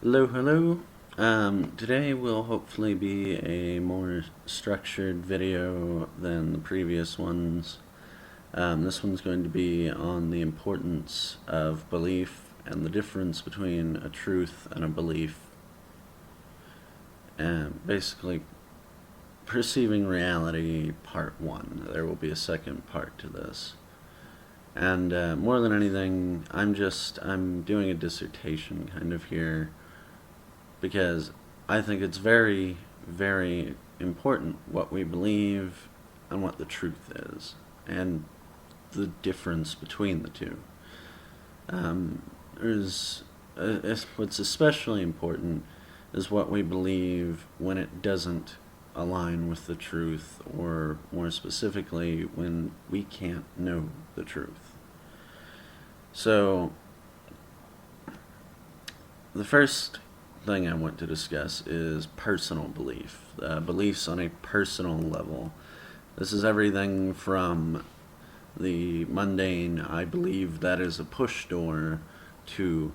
Hello, hello. Today will hopefully be a more structured video than the previous ones. This one's going to be on the importance of belief and the difference between a truth and a belief. And basically, perceiving reality, part one. There will be a second part to this. And more than anything, I'm doing a dissertation kind of here, because I think it's very, very important what we believe and what the truth is, and the difference between the two. What's especially important is what we believe when it doesn't align with the truth, or more specifically, when we can't know the truth. So, the first thing I want to discuss is personal belief, beliefs on a personal level. This is everything from the mundane, I believe that is a push door, to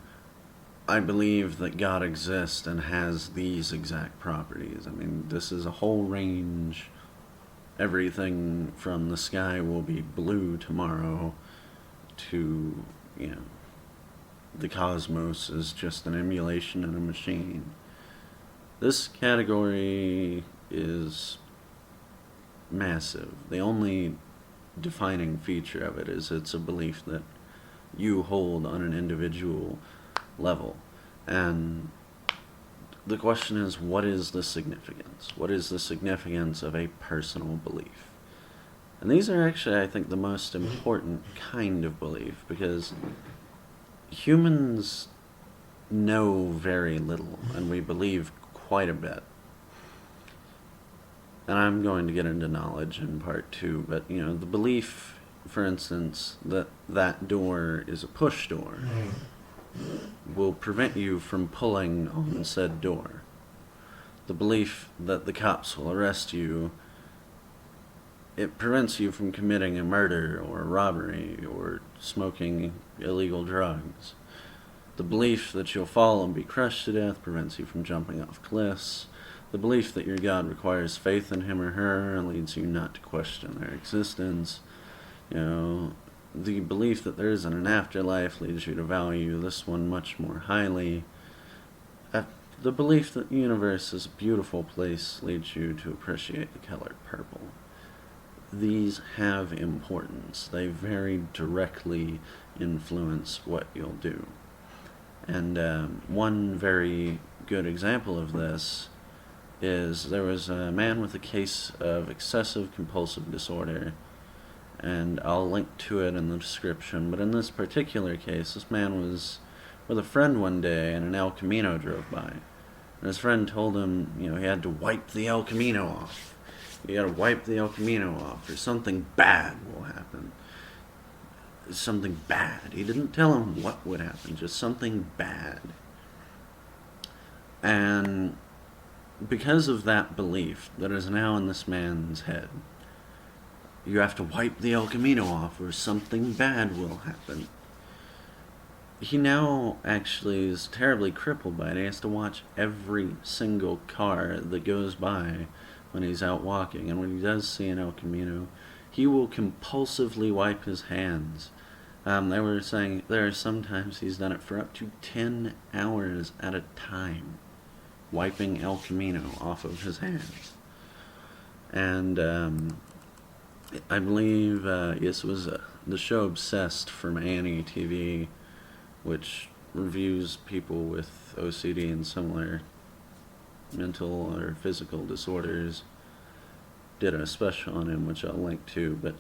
I believe that God exists and has these exact properties. I mean, this is a whole range. Everything from the sky will be blue tomorrow to, the cosmos is just an emulation in a machine. This category is massive. The only defining feature of it is it's a belief that you hold on an individual level. And the question is, what is the significance? What is the significance of a personal belief? And these are actually, I think, the most important kind of belief, because humans know very little, and we believe quite a bit. And I'm going to get into knowledge in part two, but, the belief, for instance, that that door is a push door will prevent you from pulling on said door. The belief that the cops will arrest you, it prevents you from committing a murder or a robbery or smoking illegal drugs. The belief that you'll fall and be crushed to death prevents you from jumping off cliffs. The belief that your God requires faith in him or her leads you not to question their existence. The belief that there isn't an afterlife leads you to value this one much more highly. The belief that the universe is a beautiful place leads you to appreciate the color purple. These have importance. They very directly influence what you'll do. And one very good example of this is there was a man with a case of excessive compulsive disorder, and I'll link to it in the description. But in this particular case, this man was with a friend one day, and an El Camino drove by. And his friend told him, he had to wipe the El Camino off. You gotta wipe the El Camino off, or something bad will happen. Something bad. He didn't tell him what would happen, just something bad. And because of that belief that is now in this man's head, you have to wipe the El Camino off or something bad will happen. He now actually is terribly crippled by it. He has to watch every single car that goes by when he's out walking. And when he does see an El Camino, he will compulsively wipe his hands. They were saying there are sometimes he's done it for up to 10 hours at a time, wiping El Camino off of his hands. And I believe, yes, it was the show Obsessed from A&E TV, which reviews people with OCD and similar mental or physical disorders, did a special on him, which I'll link to. But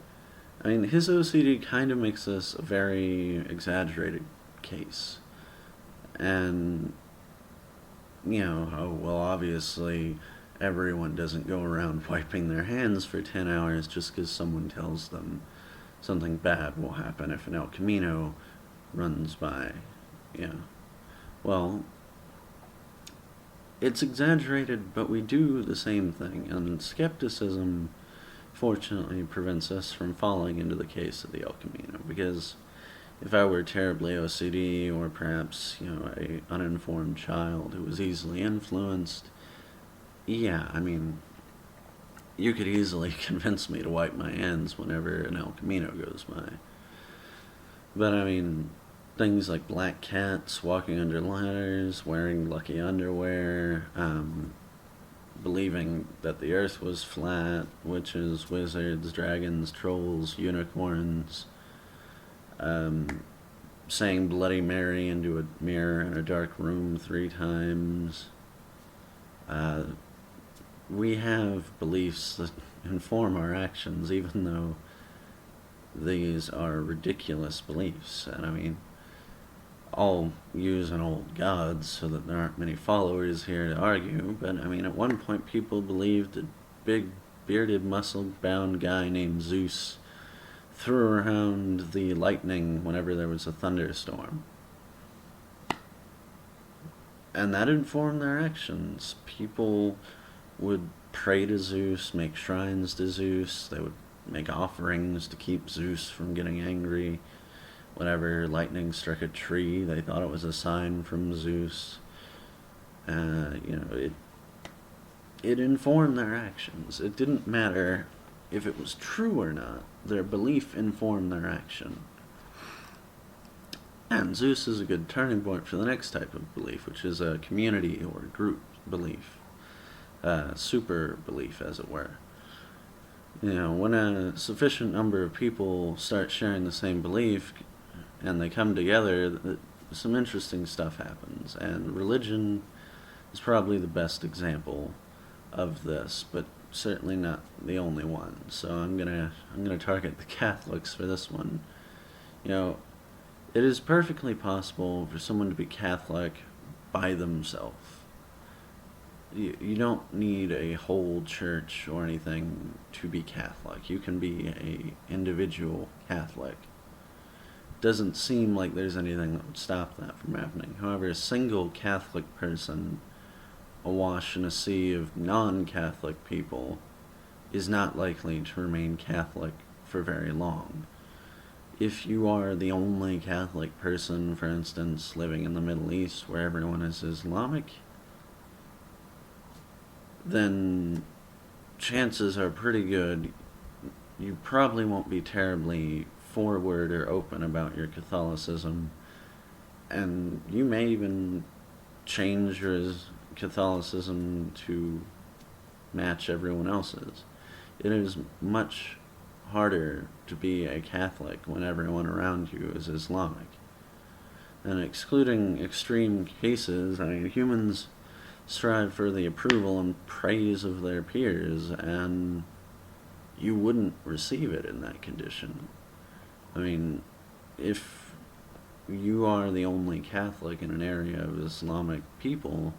I mean, his OCD kind of makes this a very exaggerated case. And, obviously everyone doesn't go around wiping their hands for 10 hours just because someone tells them something bad will happen if an El Camino runs by. Well, it's exaggerated, but we do the same thing, and skepticism fortunately prevents us from falling into the case of the El Camino, because if I were terribly OCD, or perhaps, a uninformed child who was easily influenced, yeah, I mean, you could easily convince me to wipe my hands whenever an El Camino goes by. But I mean, things like black cats walking under ladders, wearing lucky underwear, believing that the earth was flat, witches, wizards, dragons, trolls, unicorns, saying Bloody Mary into a mirror in a dark room 3 times. We have beliefs that inform our actions, even though these are ridiculous beliefs. And I mean, I'll use an old god so that there aren't many followers here to argue, but I mean, at one point people believed a big, bearded, muscle-bound guy named Zeus threw around the lightning whenever there was a thunderstorm. And that informed their actions. People would pray to Zeus, make shrines to Zeus, they would make offerings to keep Zeus from getting angry. Whenever lightning struck a tree, they thought it was a sign from Zeus. It informed their actions. It didn't matter if it was true or not. Their belief informed their action. And Zeus is a good turning point for the next type of belief, which is a community or group belief. Super belief, as it were. When a sufficient number of people start sharing the same belief and they come together, some interesting stuff happens. And religion is probably the best example of this, but certainly not the only one. So I'm gonna target the Catholics for this one. It is perfectly possible for someone to be Catholic by themselves. You don't need a whole church or anything to be Catholic. You can be a individual Catholic. Doesn't seem like there's anything that would stop that from happening. However, a single Catholic person awash in a sea of non-Catholic people is not likely to remain Catholic for very long. If you are the only Catholic person, for instance, living in the Middle East where everyone is Islamic, then chances are pretty good you probably won't be terribly forward or open about your Catholicism, and you may even change your Catholicism to match everyone else's. It is much harder to be a Catholic when everyone around you is Islamic. And excluding extreme cases, I mean, humans strive for the approval and praise of their peers, and you wouldn't receive it in that condition. I mean, if you are the only Catholic in an area of Islamic people,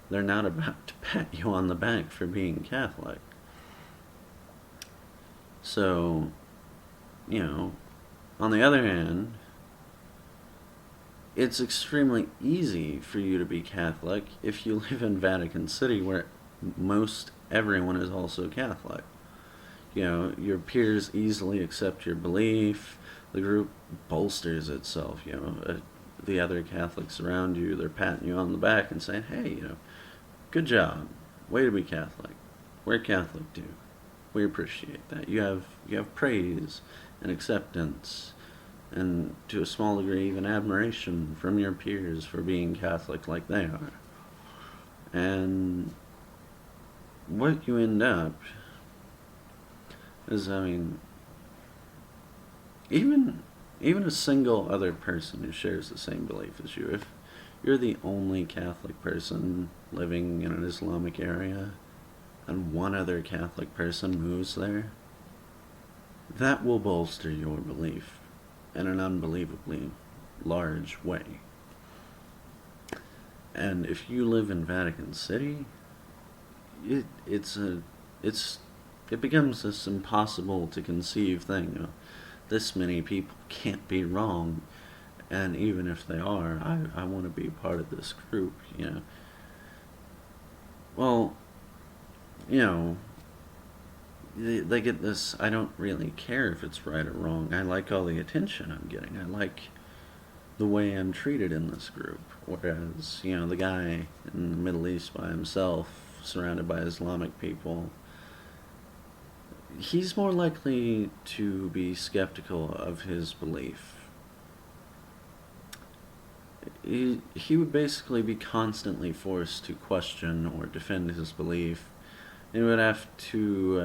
they're not about to pat you on the back for being Catholic. So, on the other hand, it's extremely easy for you to be Catholic if you live in Vatican City, where most everyone is also Catholic. Your peers easily accept your belief. The group bolsters itself. The other Catholics around you, they're patting you on the back and saying, "Hey, good job, way to be Catholic. We're Catholic too. We appreciate that. You have praise and acceptance, and to a small degree even admiration from your peers for being Catholic like they are." And what you end up is, even a single other person who shares the same belief as you, if you're the only Catholic person living in an Islamic area and one other Catholic person moves there, that will bolster your belief in an unbelievably large way. And if you live in Vatican City, it becomes this impossible to conceive thing. This many people can't be wrong, and even if they are, I want to be a part of this group. Well, they get this, I don't really care if it's right or wrong. I like all the attention I'm getting. I like the way I'm treated in this group. Whereas, the guy in the Middle East by himself, surrounded by Islamic people, he's more likely to be skeptical of his belief. He would basically be constantly forced to question or defend his belief. He would have to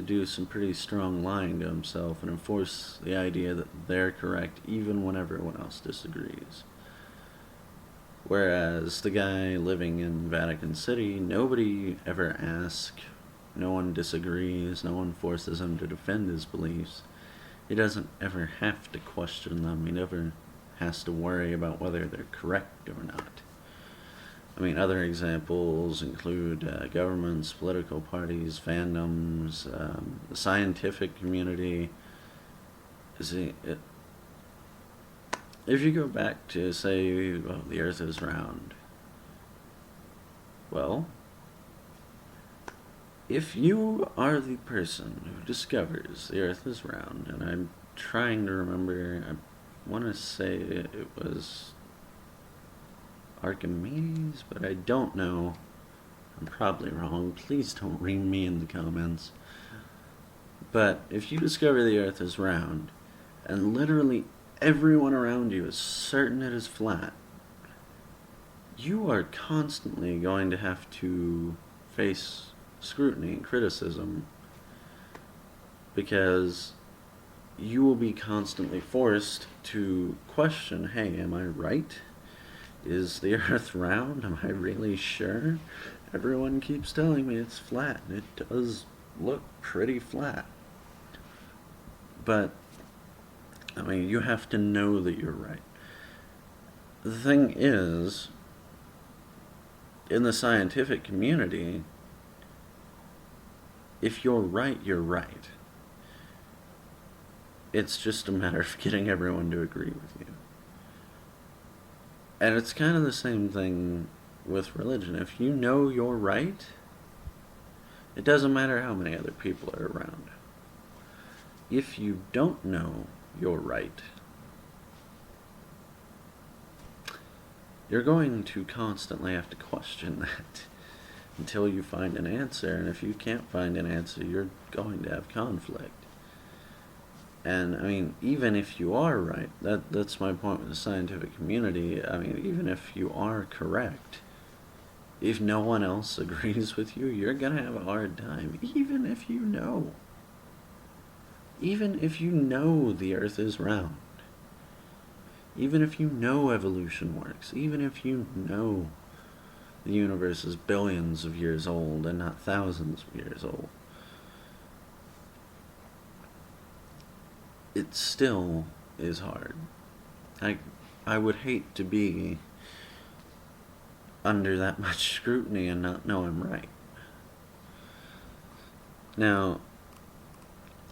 do some pretty strong lying to himself and enforce the idea that they're correct even when everyone else disagrees. Whereas the guy living in Vatican City, nobody ever asks, no one disagrees, no one forces him to defend his beliefs. He doesn't ever have to question them. He never has to worry about whether they're correct or not. I mean, other examples include governments, political parties, fandoms, the scientific community. See, if you go back to, say, the Earth is round, well, if you are the person who discovers the Earth is round, and I'm trying to remember, I want to say it was Archimedes, but I don't know. I'm probably wrong. Please don't ream me in the comments. But if you discover the Earth is round, and literally everyone around you is certain it is flat, you are constantly going to have to face scrutiny and criticism, because you will be constantly forced to question, hey, am I right? Is the Earth round? Am I really sure? Everyone keeps telling me it's flat, and it does look pretty flat. But, I mean, you have to know that you're right. The thing is, in the scientific community, if you're right, you're right. It's just a matter of getting everyone to agree with you. And it's kind of the same thing with religion. If you know you're right, it doesn't matter how many other people are around. If you don't know you're right, you're going to constantly have to question that until you find an answer. And if you can't find an answer, you're going to have conflict. And, I mean, even if you are right, that's my point with the scientific community. I mean, even if you are correct, if no one else agrees with you, you're going to have a hard time, even if you know. Even if you know the Earth is round. Even if you know evolution works. Even if you know the universe is billions of years old and not thousands of years old. It still is hard. I would hate to be under that much scrutiny and not know I'm right. Now,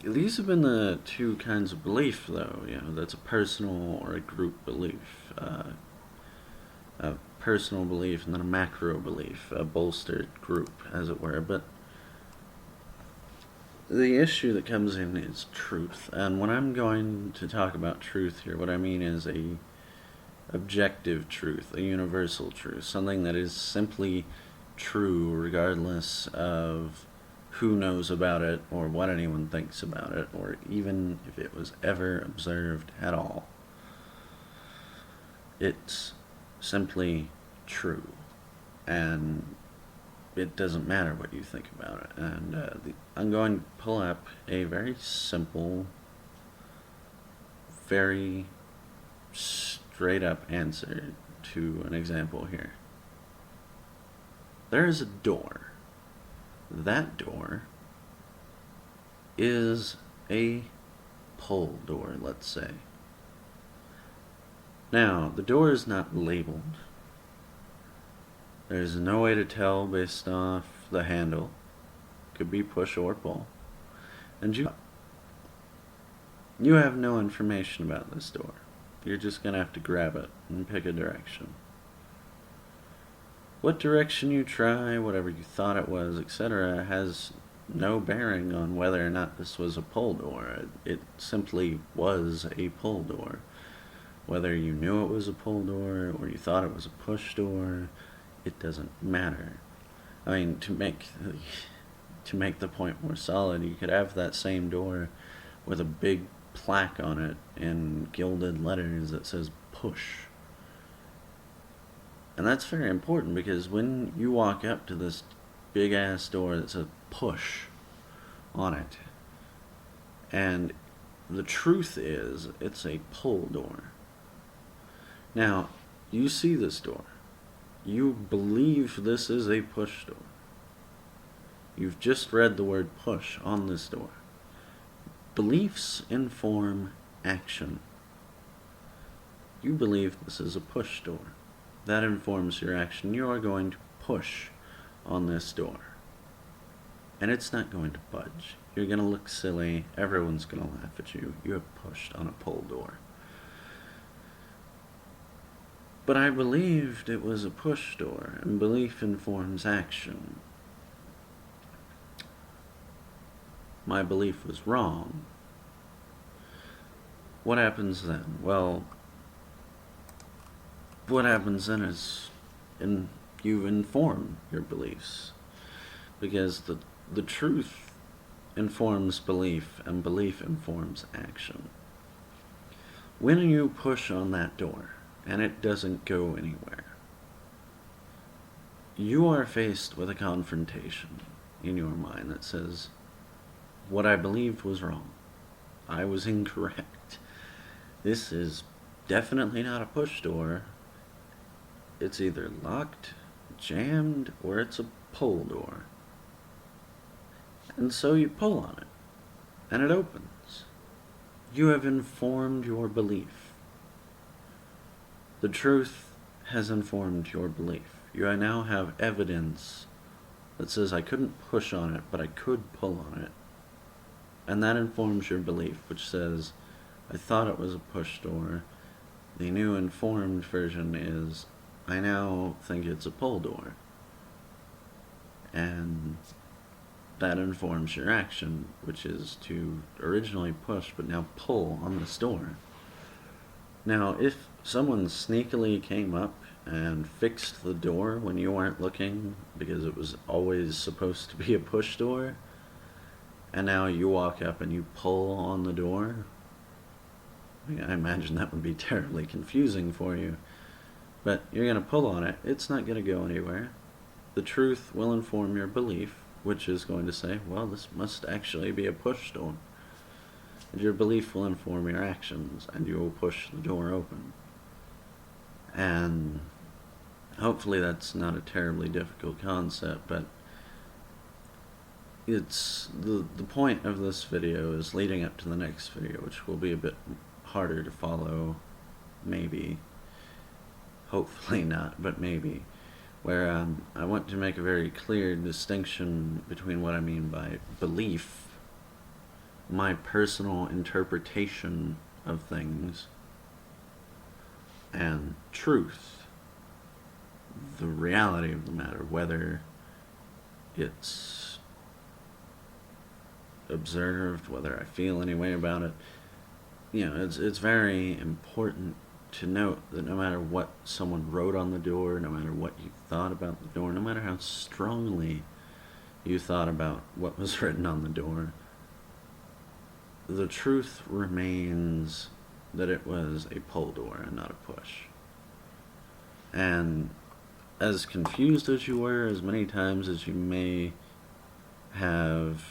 these have been the two kinds of belief, though. That's a personal or a group belief. A personal belief and then a macro belief, a bolstered group, as it were. But the issue that comes in is truth. And when I'm going to talk about truth here, what I mean is a objective truth, a universal truth, something that is simply true regardless of who knows about it or what anyone thinks about it, or even if it was ever observed at all. It's simply true, and it doesn't matter what you think about it. And I'm going to pull up a very simple, very straight up answer to an example here. There is a door. That door is a pull door, let's say. Now, the door is not labeled. There's no way to tell based off the handle. Could be push or pull. And you have no information about this door. You're just going to have to grab it and pick a direction. What direction you try, whatever you thought it was, etc., has no bearing on whether or not this was a pull door. It simply was a pull door. Whether you knew it was a pull door or you thought it was a push door, it doesn't matter. I mean, to make the point more solid, you could have that same door with a big plaque on it in gilded letters that says push. And that's very important, because when you walk up to this big ass door that says push on it, and the truth is it's a pull door. Now, you see this door. You believe this is a push door. You've just read the word push on this door. Beliefs inform action. You believe this is a push door. That informs your action. You are going to push on this door. And it's not going to budge. You're going to look silly. Everyone's going to laugh at you. You have pushed on a pull door. But I believed it was a push door, and belief informs action. My belief was wrong. What happens then? Well, what happens then is you inform your beliefs, because the truth informs belief, and belief informs action. When you push on that door and it doesn't go anywhere, you are faced with a confrontation in your mind that says, what I believed was wrong. I was incorrect. This is definitely not a push door. It's either locked, jammed, or it's a pull door. And so you pull on it, and it opens. You have informed your belief. The truth has informed your belief. You now have evidence that says I couldn't push on it, but I could pull on it. And that informs your belief, which says, I thought it was a push door. The new informed version is, I now think it's a pull door. And that informs your action, which is to originally push, but now pull on this door. Now, if someone sneakily came up and fixed the door when you weren't looking, because it was always supposed to be a push door, and now you walk up and you pull on the door, I imagine that would be terribly confusing for you. But you're going to pull on it. It's not going to go anywhere. The truth will inform your belief, which is going to say, well, this must actually be a push door. And your belief will inform your actions, and you will push the door open. And hopefully that's not a terribly difficult concept, but it's the point of this video is leading up to the next video, which will be a bit harder to follow, maybe. Hopefully not, but maybe. Where I want to make a very clear distinction between what I mean by belief, my personal interpretation of things, and truth, the reality of the matter, whether it's observed, whether I feel any way about it. You know, it's very important to note that no matter what someone wrote on the door, no matter what you thought about the door, no matter how strongly you thought about what was written on the door, the truth remains that it was a pull door and not a push. And as confused as you were, as many times as you may have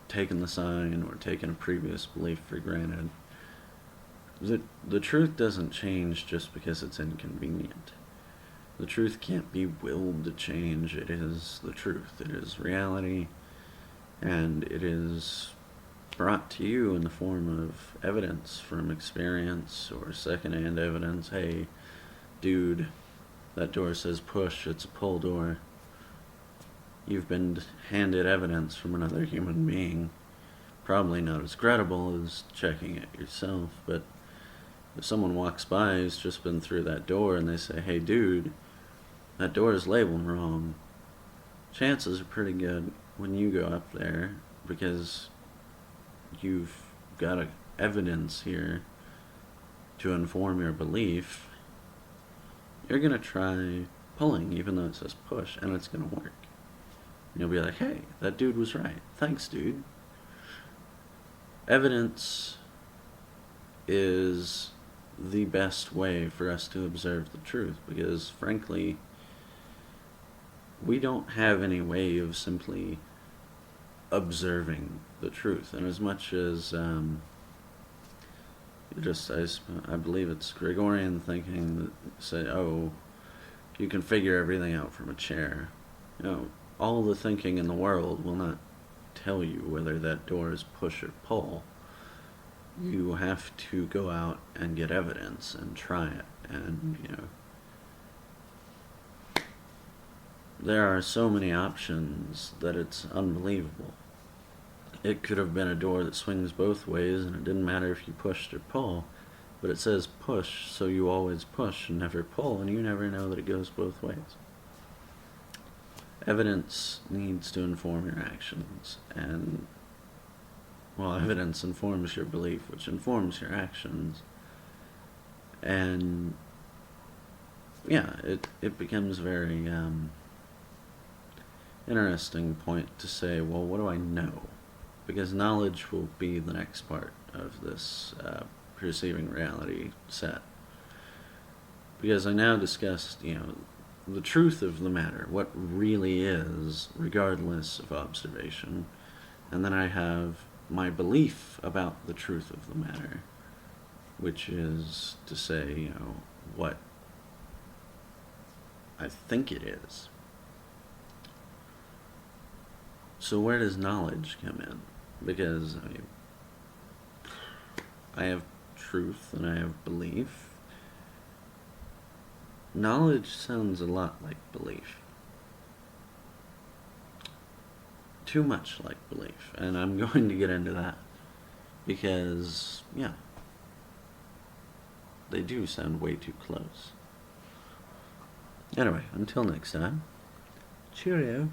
taken the sign or taken a previous belief for granted, the truth doesn't change just because it's inconvenient. The truth can't be willed to change. It is the truth. It is reality, and it is brought to you in the form of evidence from experience or secondhand evidence. Hey, dude, that door says push, it's a pull door. You've been handed evidence from another human being. Probably not as credible as checking it yourself, but if someone walks by who's just been through that door and they say, hey dude, that door is labeled wrong, chances are pretty good when you go up there, because you've got evidence here to inform your belief, you're going to try pulling even though it says push, and it's going to work. And you'll be like, hey, that dude was right. Thanks, dude. Evidence is the best way for us to observe the truth, because frankly, we don't have any way of simply observing the truth. And as much as I believe it's Gregorian thinking that say, oh, you can figure everything out from a chair. All the thinking in the world will not tell you whether that door is push or pull. You have to go out and get evidence and try it. And, there are so many options that it's unbelievable. It could have been a door that swings both ways, and it didn't matter if you pushed or pull, but it says push, so you always push and never pull, and you never know that it goes both ways. Evidence needs to inform your actions, and, well, evidence informs your belief, which informs your actions, and, yeah, it becomes very interesting point to say, well, what do I know? Because knowledge will be the next part of this perceiving reality set. Because I now discussed, the truth of the matter, what really is, regardless of observation. And then I have my belief about the truth of the matter, which is to say, what I think it is. So where does knowledge come in? Because I have truth and I have belief. Knowledge sounds a lot like belief. Too much like belief. And I'm going to get into that. Because, they do sound way too close. Anyway, until next time, cheerio.